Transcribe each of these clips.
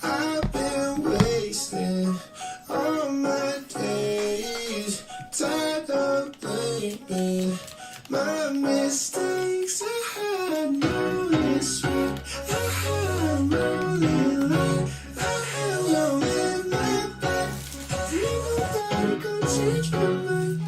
I've been wasting all my days, tired of blaming my mistakes. I had no respect, I had no limit, I had no limit back. Nobody could change my mind.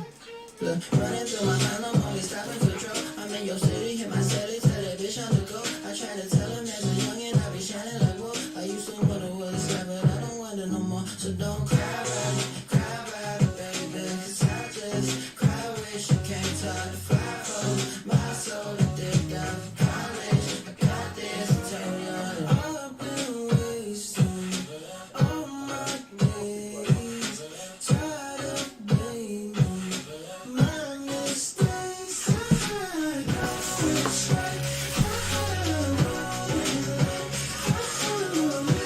Look, running through my mind, I'm always stopping for trouble. I'm in your city, hit my celly, tell that bitch I'm the go. I try to tell him as a youngin', I be shining like whoa. I used to wonder what it's like, but I don't wonder no more. So don't cry about it, baby. Cause I just cry, wish you came to fly for my soul to dig down for college. I got this to tell you. I've been wasting all my days, tired of blaming my mistakes. I got this right. I had no limit. I had no limit.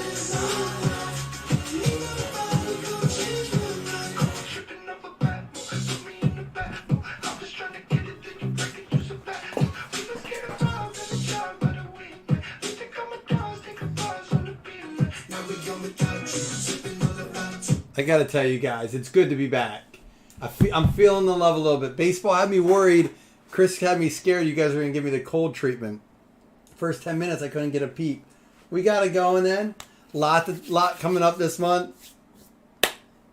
Nobody gon' change my mind. I'm tripping up a bad boy, put me in the back boy. I was trying to get it, then you break it, you so bad boy. We was getting robbed in the jar by the weekend. We think I'm a dog, think a bars on the beat. Now we going without you, sipping all about you. I gotta tell you guys, it's good to be back. I'm feeling the love a little bit. Baseball had me worried. Chris had me scared you guys were going to give me the cold treatment. First 10 minutes, I couldn't get a peep. We got it going then. Lot coming up this month.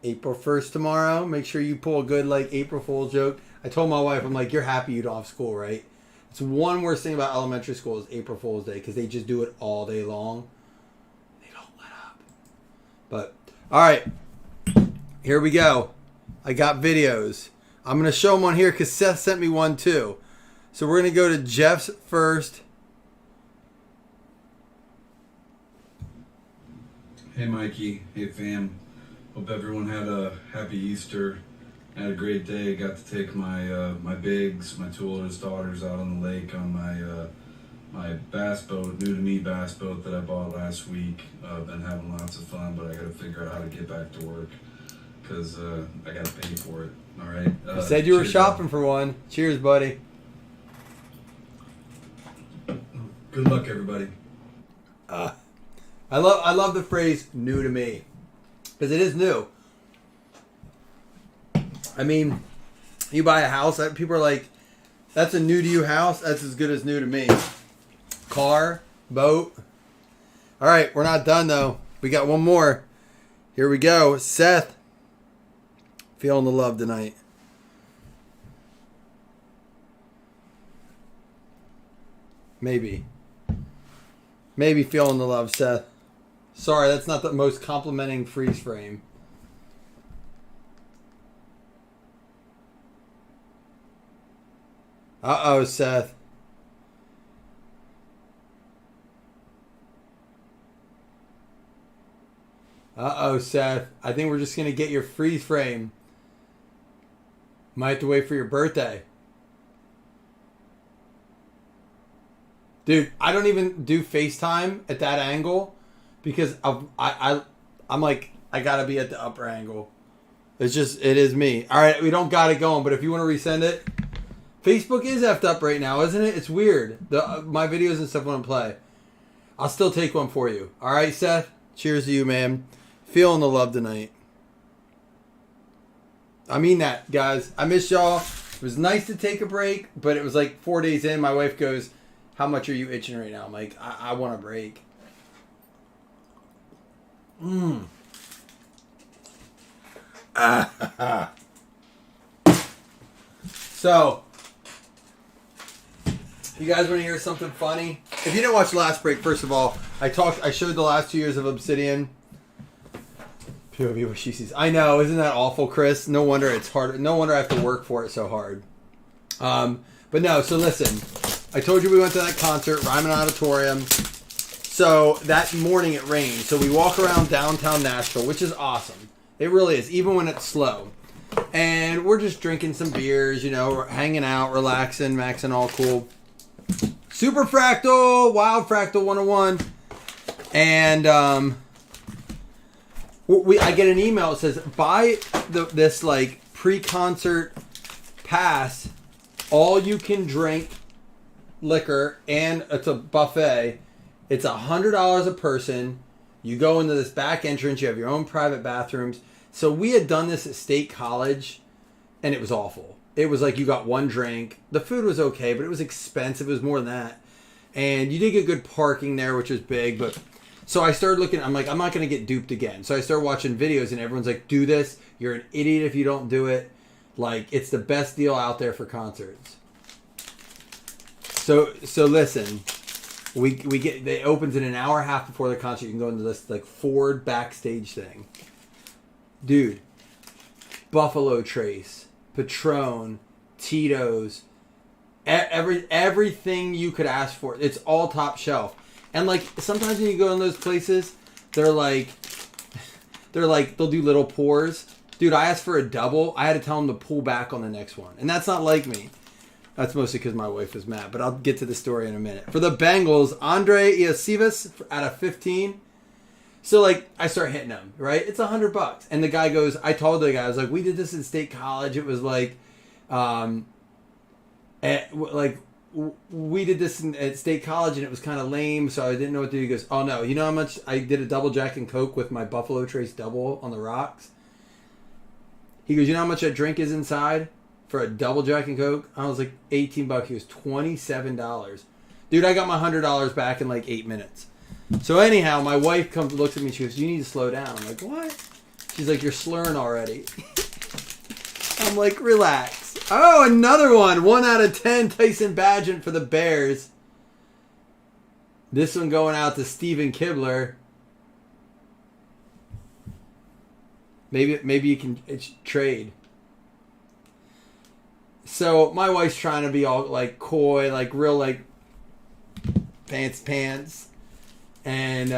April 1st tomorrow. Make sure you pull a good April Fool's joke. I told my wife, I'm like, you're happy you don't have school, right? It's one worst thing about elementary school is April Fool's Day because they just do it all day long. They don't let up. But, all right. Here we go. I got videos. I'm going to show them on here because Seth sent me one too. So we're going to go to Jeff's first. Hey Mikey, hey fam. Hope everyone had a happy Easter. Had a great day. Got to take my my bigs, my two oldest daughters out on the lake on my bass boat, new to me bass boat that I bought last week. Been having lots of fun, but I got to figure out how to get back to work because I got to pay for it. All right. You said you were cheers, shopping for one. Cheers, buddy. Good luck, everybody. I love the phrase "new to me" because it is new. I mean, you buy a house, people are like, "That's a new to you house. That's as good as new to me." Car, boat. All right, we're not done though. We got one more. Here we go, Seth. Feeling the love tonight. Maybe feeling the love, Seth. Sorry, that's not the most complimenting freeze frame. Uh-oh, Seth. Uh-oh, Seth. I think we're just going to get your freeze frame. Might have to wait for your birthday. Dude, I don't even do FaceTime at that angle because I'm like, I gotta be at the upper angle. It is me. All right, we don't got it going, but if you want to resend it, Facebook is effed up right now, isn't it? It's weird. My videos and stuff won't play. I'll still take one for you. All right, Seth. Cheers to you, man. Feeling the love tonight. I mean that, guys. I miss y'all. It was nice to take a break, but it was like 4 days in. My wife goes, "How much are you itching right now?" I'm like, I want a break. So, you guys want to hear something funny? If you didn't watch the last break, first of all, I showed the last 2 years of Obsidian. POV what she sees. I know, isn't that awful, Chris? No wonder it's hard. No wonder I have to work for it so hard. But no, so listen. I told you we went to that concert, Ryman Auditorium. So that morning it rained. So we walk around downtown Nashville, which is awesome. It really is, even when it's slow. And we're just drinking some beers, we're hanging out, relaxing, maxing, all cool. Super Fractal, Wild Fractal 101. And I get an email that says, buy this pre-concert pass, all you can drink liquor, and it's a buffet. It's $100 a person. You go into this back entrance. You have your own private bathrooms. So we had done this at State College, and it was awful. It was like you got one drink. The food was okay, but it was expensive. It was more than that. And you did get good parking there, which was big. But so I started looking. I'm like, I'm not going to get duped again. So I started watching videos, and everyone's like, do this. You're an idiot if you don't do it. Like, it's the best deal out there for concerts. So listen. It opens in an hour and a half before the concert. You can go into this like Ford backstage thing. Dude, Buffalo Trace, Patron, Tito's, everything you could ask for. It's all top shelf. And like sometimes when you go in those places, they'll do little pours. Dude, I asked for a double. I had to tell them to pull back on the next one. And that's not like me. That's mostly because my wife was mad, but I'll get to the story in a minute. For the Bengals, Andre Iosivas out of 15. So, like, I start hitting him, right? It's $100. And the guy goes, I told the guy, I was like, we did this in State College. It was like, we did this at State College, and it was kind of lame, so I didn't know what to do. He goes, oh, no. You know how much I did a double Jack and Coke with my Buffalo Trace double on the rocks? He goes, you know how much that drink is inside? For a double Jack and Coke, I was like $18. He was $27. Dude, I got my $100 back in like 8 minutes. So anyhow, my wife comes, looks at me, she goes, you need to slow down. I'm like, what? She's like, you're slurring already. I'm like, relax. Oh, another one. 1 out of 10, Tyson Bagent for the Bears. This one going out to Steven Kibler. Maybe you can trade. So my wife's trying to be all like coy, like real like pants. And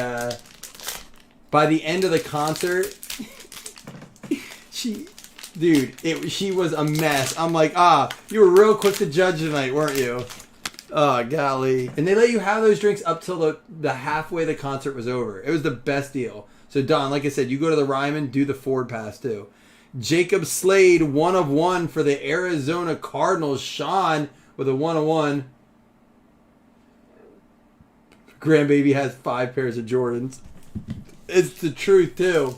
by the end of the concert, she was a mess. I'm like, you were real quick to judge tonight, weren't you? Oh, golly. And they let you have those drinks up till the halfway the concert was over. It was the best deal. So Don, like I said, you go to the Ryman, do the Ford Pass too. Jacob Slade, 1 of 1 for the Arizona Cardinals. Sean with a 1 of 1. Grandbaby has 5 pairs of Jordans. It's the truth, too.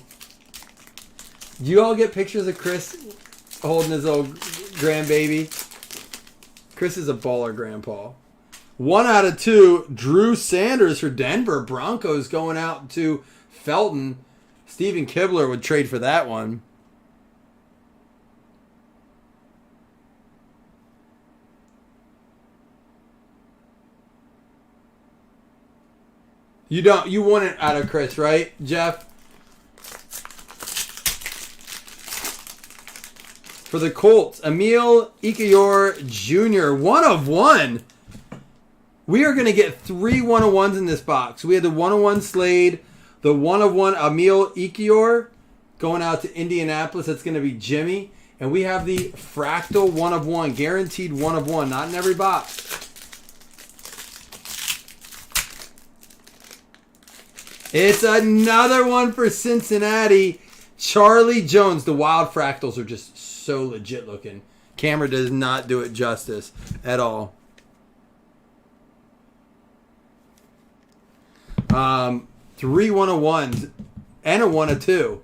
Do you all get pictures of Chris holding his little grandbaby? Chris is a baller grandpa. 1 out of 2, Drew Sanders for Denver Broncos going out to Felton. Steven Kibler would trade for that one. You want it out of Chris, right, Jeff? For the Colts, Emil Ikiyor Jr., 1 of 1. We are going to get 3 1 of 1s in this box. We had the 1 of 1 Slade, the 1 of 1 Emil Ikiyor going out to Indianapolis. That's going to be Jimmy. And we have the Fractal 1 of 1, guaranteed 1 of 1, not in every box. It's another one for Cincinnati. Charlie Jones. The wild fractals are just so legit looking. Camera does not do it justice at all. 3 1 of 1s and a 1 of 2.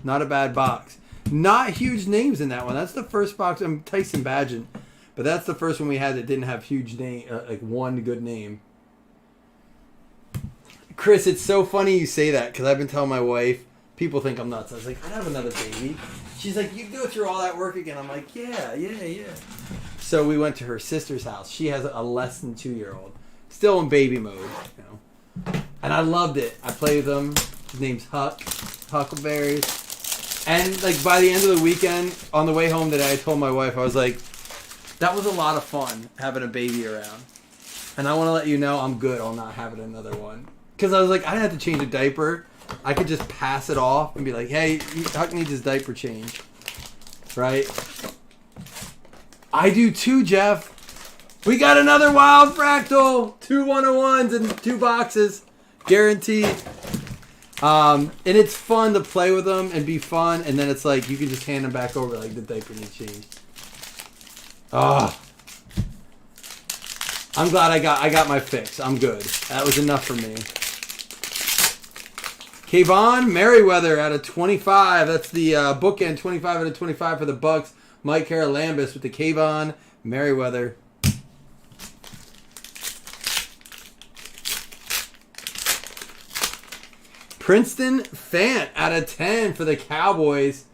Not a bad box. Not huge names in that one. That's the first box. I'm Tyson Bagent, but that's the first one we had that didn't have huge name, like one good name. Chris, it's so funny you say that because I've been telling my wife, people think I'm nuts. I was like, I'd have another baby. She's like, you go through all that work again. I'm like, yeah. So we went to her sister's house. She has a less than 2-year-old. Still in baby mode, you know. And I loved it. I played with him. His name's Huckleberries. And like by the end of the weekend, on the way home today, I told my wife, I was like, that was a lot of fun having a baby around. And I want to let you know I'm good on not having another one. Because I was like, I didn't have to change a diaper. I could just pass it off and be like, hey, Huck needs his diaper change. Right? I do too, Jeff. We got another wild fractal. 2 101s in 2 boxes. Guaranteed. And it's fun to play with them and be fun. And then it's like, you can just hand them back over like the diaper needs changed. Oh. I'm glad I got my fix. I'm good. That was enough for me. Kayvon Merriweather out of 25. That's the bookend 25 out of 25 for the Bucks. Mike Haralambis with the Kayvon Merriweather. Princeton Fant out of 10 for the Cowboys.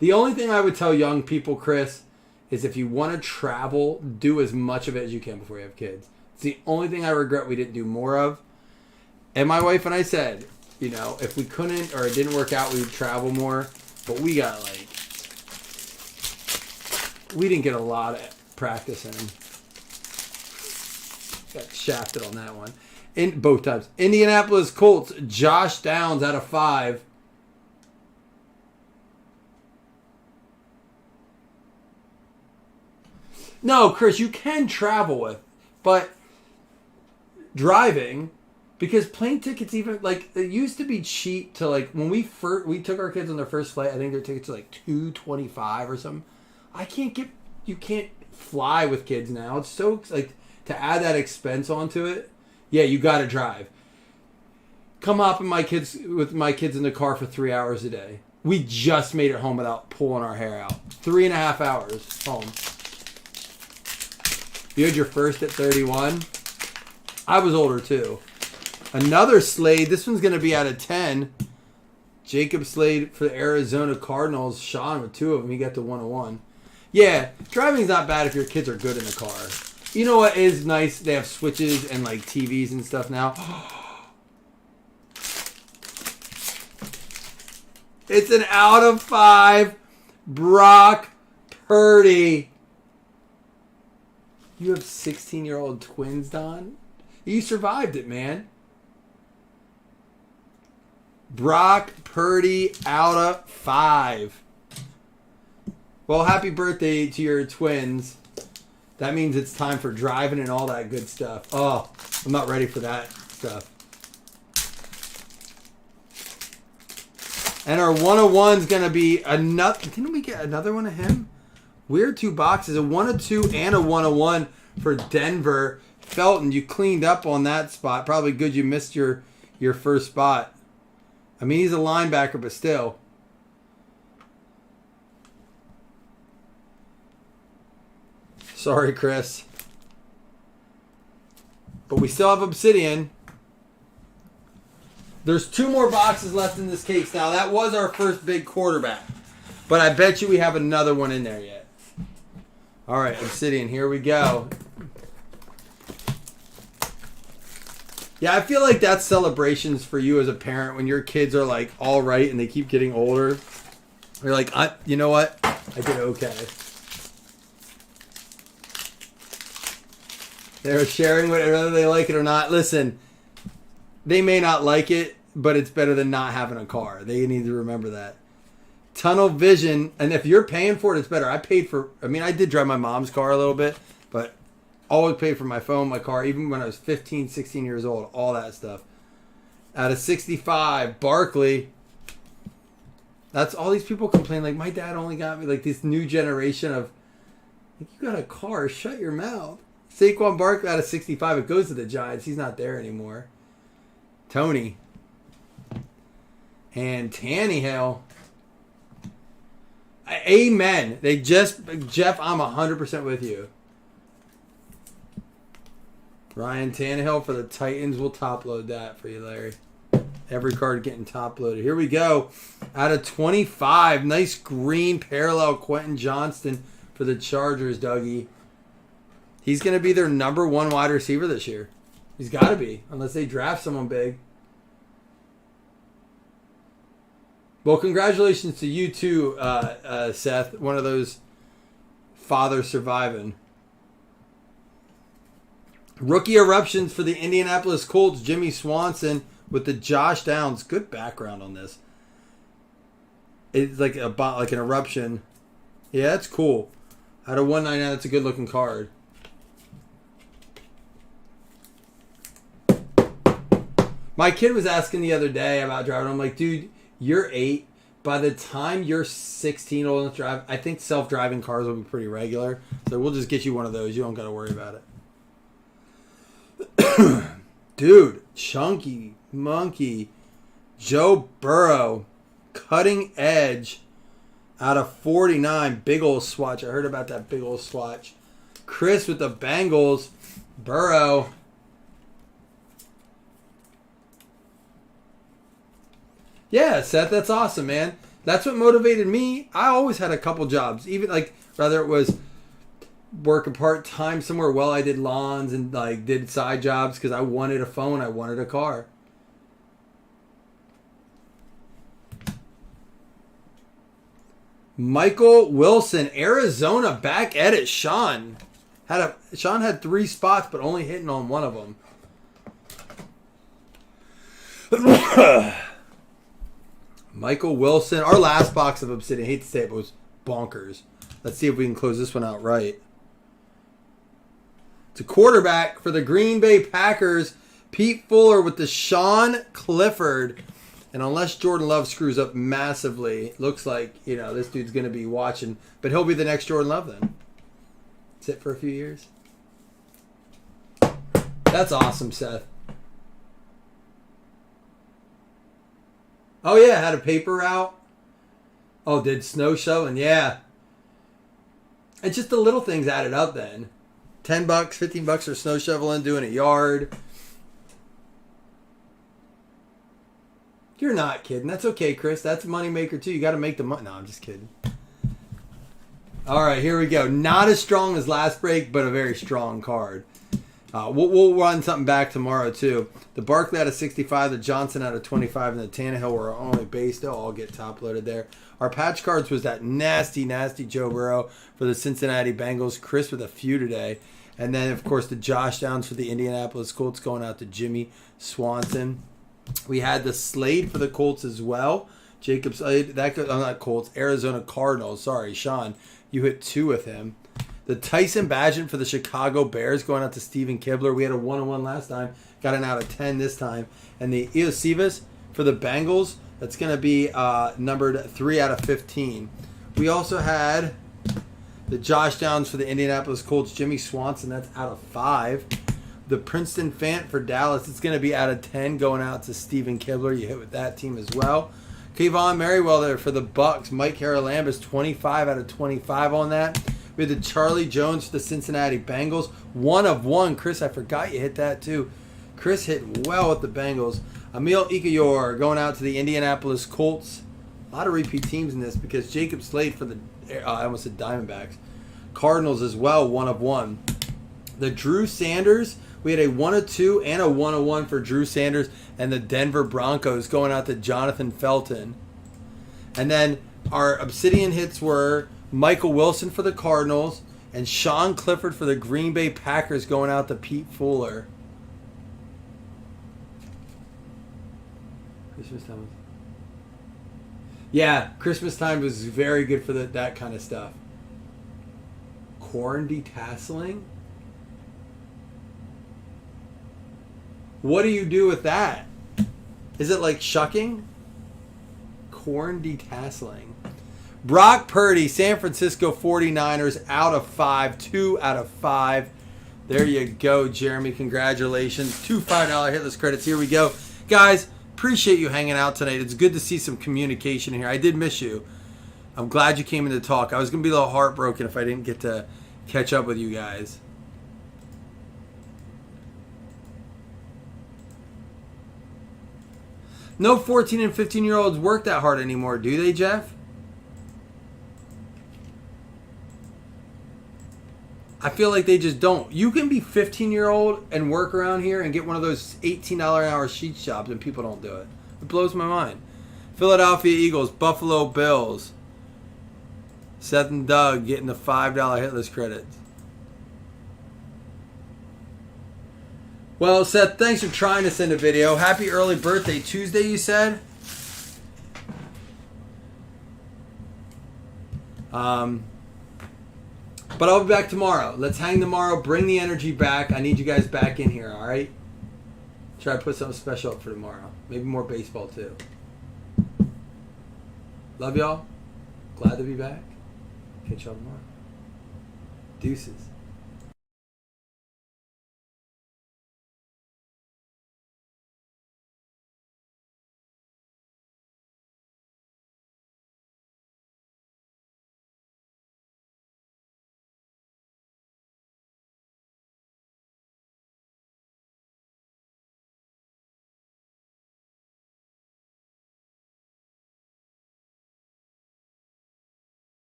The only thing I would tell young people, Chris, is if you want to travel, do as much of it as you can before you have kids. It's the only thing I regret we didn't do more of. And my wife and I said, you know, if we couldn't or it didn't work out, we would travel more. But we got we didn't get a lot of practice in. Got shafted on that one. In both times. Indianapolis Colts, Josh Downs out of 5. No, Chris, you can travel with, but driving, because plane tickets even, like, it used to be cheap to, like, when we took our kids on their first flight, I think their tickets were like $225 or something. You can't fly with kids now. It's so, like, to add that expense onto it, yeah, you got to drive. Come hop with my kids in the car for 3 hours a day. We just made it home without pulling our hair out. 3.5 hours home. You had your first at 31. I was older too. Another Slade. This one's going to be out of 10. Jacob Slade for the Arizona Cardinals. Sean with 2 of them. He got to 101. Yeah, driving's not bad if your kids are good in the car. You know what is nice? They have switches and like TVs and stuff now. It's an out of 5. Brock Purdy. You have 16-year-old twins, Don? You survived it, man. Brock Purdy out of 5. Well, happy birthday to your twins. That means it's time for driving and all that good stuff. Oh, I'm not ready for that stuff. And our 101's going to be another... Didn't we get another one of him? Weird 2 boxes. A 102 and a 101 for Denver. Felton, you cleaned up on that spot. Probably good you missed your first spot. I mean, he's a linebacker, but still. Sorry, Chris. But we still have Obsidian. There's 2 more boxes left in this case. Now, that was our first big quarterback. But I bet you we have another one in there yet. All right, Obsidian, here we go. Yeah, I feel like that's celebrations for you as a parent when your kids are like all right and they keep getting older. You're like, you know what? I did okay. They're sharing whether they like it or not. Listen, they may not like it, but it's better than not having a car. They need to remember that. Tunnel vision, and if you're paying for it, it's better. I did drive my mom's car a little bit, but always paid for my phone, my car, even when I was 15, 16 years old, all that stuff. Out of 65, Barkley. That's all these people complain, like, my dad only got me, like, this new generation of, like, you got a car, shut your mouth. Saquon Barkley out of 65. It goes to the Giants. He's not there anymore. Tony. And Tannehill. Amen. Jeff, I'm 100% with you. Ryan Tannehill for the Titans. We'll top load that for you, Larry. Every card getting top loaded. Here we go. Out of 25. Nice green parallel Quentin Johnston for the Chargers, Dougie. He's going to be their number 1 wide receiver this year. He's got to be, unless they draft someone big. Well, congratulations to you too, Seth. One of those fathers surviving. Rookie eruptions for the Indianapolis Colts. Jimmy Swanson with the Josh Downs. Good background on this. It's like an eruption. Yeah, that's cool. Out of 199, that's a good looking card. My kid was asking the other day about driving. I'm like, dude, you're 8. By the time you're 16 old enough to drive, I think self-driving cars will be pretty regular. So we'll just get you one of those. You don't got to worry about it. Dude, Chunky Monkey. Joe Burrow, cutting edge out of 49. Big old swatch. I heard about that big old swatch. Chris with the Bengals. Burrow. Yeah, Seth, that's awesome, man. That's what motivated me. I always had a couple jobs, even like whether it was working part time somewhere. Well, I did lawns and like did side jobs because I wanted a phone, I wanted a car. Michael Wilson, Arizona, back at it. Sean had 3 spots, but only hitting on one of them. Michael Wilson, our last box of Obsidian. I hate to say it, but it was bonkers. Let's see if we can close this one out right. It's a quarterback for the Green Bay Packers, Pete Fuller with the Sean Clifford. And unless Jordan Love screws up massively, looks like, this dude's going to be watching. But he'll be the next Jordan Love then. Sit for a few years. That's awesome, Seth. Oh, yeah, had a paper route. Oh, did snow shoveling? Yeah. It's just the little things added up then. $10, $15 for snow shoveling, doing a yard. You're not kidding. That's okay, Chris. That's a moneymaker, too. You got to make the money. No, I'm just kidding. All right, here we go. Not as strong as last break, but a very strong card. We'll run something back tomorrow, too. The Barkley out of 65, the Johnson out of 25, and the Tannehill were our only base. They'll all get top-loaded there. Our patch cards was that nasty, nasty Joe Burrow for the Cincinnati Bengals. Chris with a few today. And then, of course, the Josh Downs for the Indianapolis Colts going out to Jimmy Swanson. We had the Slade for the Colts as well. Jacob Slade, not Colts, Arizona Cardinals. Sorry, Sean, you hit 2 with him. The Tyson Bagent for the Chicago Bears going out to Steven Kibler. We had a 1-on-1 last time. Got an out of 10 this time. And the Iosivas for the Bengals. That's going to be numbered 3 out of 15. We also had the Josh Downs for the Indianapolis Colts. Jimmy Swanson, that's out of 5. The Princeton Fant for Dallas. It's going to be out of 10 going out to Steven Kibler. You hit with that team as well. Kayvon Merriweather for the Bucks. Mike Haralambous, 25 out of 25 on that. We had the Charlie Jones for the Cincinnati Bengals. 1 of 1. Chris, I forgot you hit that too. Chris hit well with the Bengals. Emil Ikayor going out to the Indianapolis Colts. A lot of repeat teams in this because Jacob Slade for the, I almost said Diamondbacks. Cardinals as well, 1 of 1. The Drew Sanders, we had a 1 of 2 and a 1 of 1 for Drew Sanders and the Denver Broncos going out to Jonathan Felton. And then our Obsidian hits were Michael Wilson for the Cardinals and Sean Clifford for the Green Bay Packers going out to Pete Fuller. Christmas time. Yeah, Christmas time was very good for that kind of stuff. Corn detasseling? What do you do with that? Is it like shucking? Corn detasseling. Brock Purdy, San Francisco 49ers, out of 5. 2 out of 5. There you go, Jeremy. Congratulations. 2 $5 hitless credits. Here we go. Guys, appreciate you hanging out tonight. It's good to see some communication here. I did miss you. I'm glad you came in to talk. I was going to be a little heartbroken if I didn't get to catch up with you guys. No 14 and 15-year-olds work that hard anymore, do they, Jeff? I feel like they just don't. You can be 15-year-old and work around here and get one of those $18 an hour sheet jobs and people don't do it. It blows my mind. Philadelphia Eagles, Buffalo Bills. Seth and Doug getting the $5 hitless credits. Well, Seth, thanks for trying to send a video. Happy early birthday. Tuesday, you said? But I'll be back tomorrow. Let's hang tomorrow. Bring the energy back. I need you guys back in here, all right? Try to put something special up for tomorrow. Maybe more baseball, too. Love y'all. Glad to be back. Catch y'all tomorrow. Deuces.